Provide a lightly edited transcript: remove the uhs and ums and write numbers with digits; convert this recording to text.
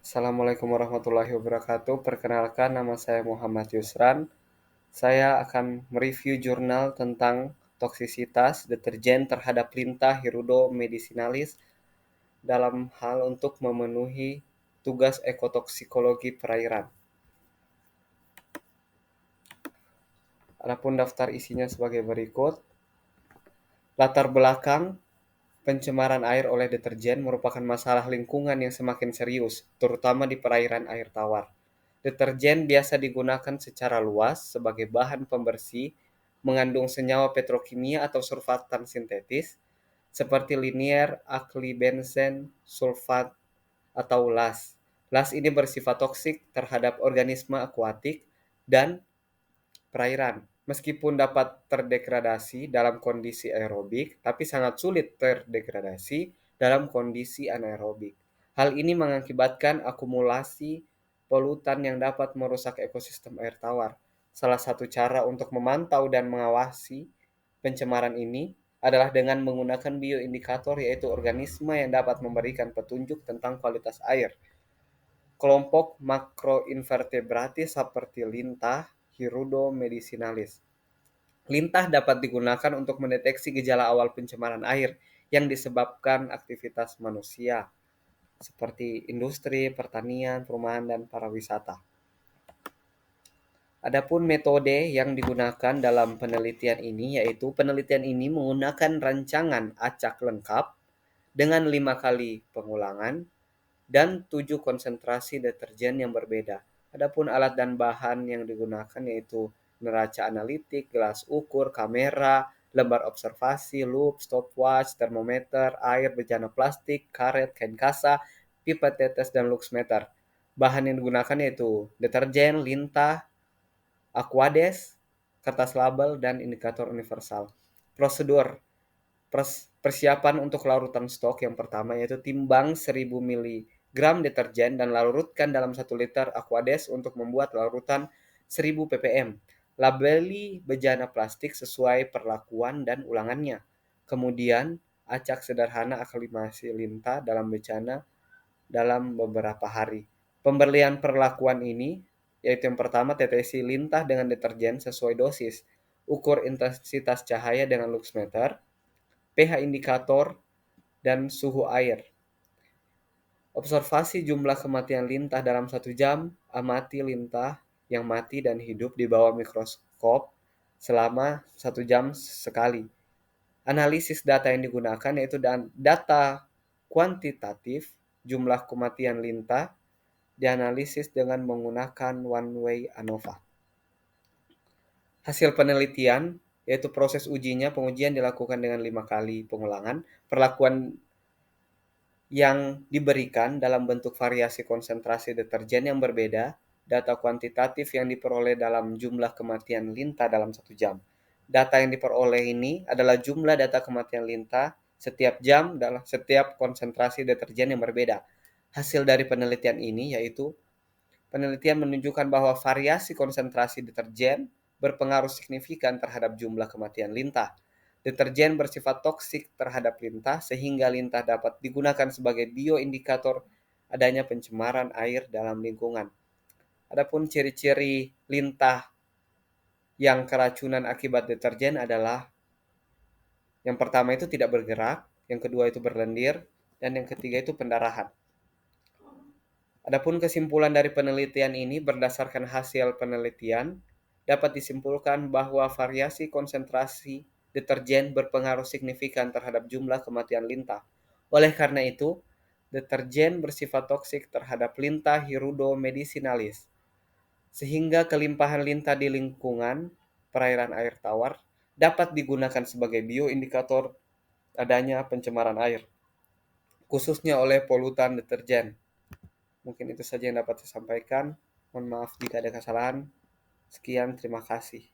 Assalamualaikum warahmatullahi wabarakatuh. Perkenalkan, nama saya Muhammad Yusran. Saya akan mereview jurnal tentang toksisitas deterjen terhadap lintah Hirudo medicinalis dalam hal untuk memenuhi tugas ekotoksikologi perairan. Adapun daftar isinya sebagai berikut. Latar belakang pencemaran air oleh deterjen merupakan masalah lingkungan yang semakin serius, terutama di perairan air tawar. Deterjen biasa digunakan secara luas sebagai bahan pembersih, mengandung senyawa petrokimia atau surfaktan sintetis, seperti linier aklibenzen sulfat atau LAS. LAS ini bersifat toksik terhadap organisme akuatik dan perairan. Meskipun dapat terdegradasi dalam kondisi aerobik, tapi sangat sulit terdegradasi dalam kondisi anaerobik. Hal ini mengakibatkan akumulasi polutan yang dapat merusak ekosistem air tawar. Salah satu cara untuk memantau dan mengawasi pencemaran ini adalah dengan menggunakan bioindikator, yaitu organisme yang dapat memberikan petunjuk tentang kualitas air. Kelompok makroinvertebrati seperti lintah Hirudo medicinalis. Lintah dapat digunakan untuk mendeteksi gejala awal pencemaran air yang disebabkan aktivitas manusia, seperti industri, pertanian, perumahan, dan pariwisata. Adapun metode yang digunakan dalam penelitian ini, yaitu penelitian ini menggunakan rancangan acak lengkap dengan 5 kali pengulangan dan 7 konsentrasi deterjen yang berbeda. Adapun alat dan bahan yang digunakan yaitu neraca analitik, gelas ukur, kamera, lembar observasi, loop, stopwatch, termometer, air, bejana plastik, karet, kain kasa, pipa tetes, dan luxmeter. Bahan yang digunakan yaitu deterjen, lintah, aquades, kertas label, dan indikator universal. Prosedur persiapan untuk larutan stok yang pertama yaitu timbang 1000 mg deterjen dan larutkan dalam 1 liter aquades untuk membuat larutan 1000 ppm. Labeli bejana plastik sesuai perlakuan dan ulangannya. Kemudian acak sederhana aklimasi lintah dalam bejana dalam beberapa hari. Pemberian perlakuan ini yaitu yang pertama, tetesi lintah dengan deterjen sesuai dosis. Ukur intensitas cahaya dengan luxmeter, pH indikator, dan suhu air. Observasi jumlah kematian lintah dalam 1 jam, amati lintah yang mati dan hidup di bawah mikroskop selama 1 jam sekali. Analisis data yang digunakan yaitu data kuantitatif, jumlah kematian lintah dianalisis dengan menggunakan one-way ANOVA. Hasil penelitian yaitu proses ujinya, pengujian dilakukan dengan 5 kali pengulangan. Perlakuan yang diberikan dalam bentuk variasi konsentrasi deterjen yang berbeda, data kuantitatif yang diperoleh dalam jumlah kematian lintah dalam 1 jam. Data yang diperoleh ini adalah jumlah data kematian lintah setiap jam dalam setiap konsentrasi deterjen yang berbeda. Hasil dari penelitian ini yaitu penelitian menunjukkan bahwa variasi konsentrasi deterjen berpengaruh signifikan terhadap jumlah kematian lintah. Deterjen bersifat toksik terhadap lintah sehingga lintah dapat digunakan sebagai bioindikator adanya pencemaran air dalam lingkungan. Adapun ciri-ciri lintah yang keracunan akibat deterjen adalah yang pertama itu tidak bergerak, yang kedua itu berlendir, dan yang ketiga itu pendarahan. Adapun kesimpulan dari penelitian ini berdasarkan hasil penelitian dapat disimpulkan bahwa variasi konsentrasi deterjen berpengaruh signifikan terhadap jumlah kematian lintah. Oleh karena itu, deterjen bersifat toksik terhadap lintah Hirudo medicinalis, sehingga kelimpahan lintah di lingkungan perairan air tawar dapat digunakan sebagai bioindikator adanya pencemaran air, khususnya oleh polutan deterjen. Mungkin itu saja yang dapat saya sampaikan. Mohon maaf jika ada kesalahan. Sekian, terima kasih.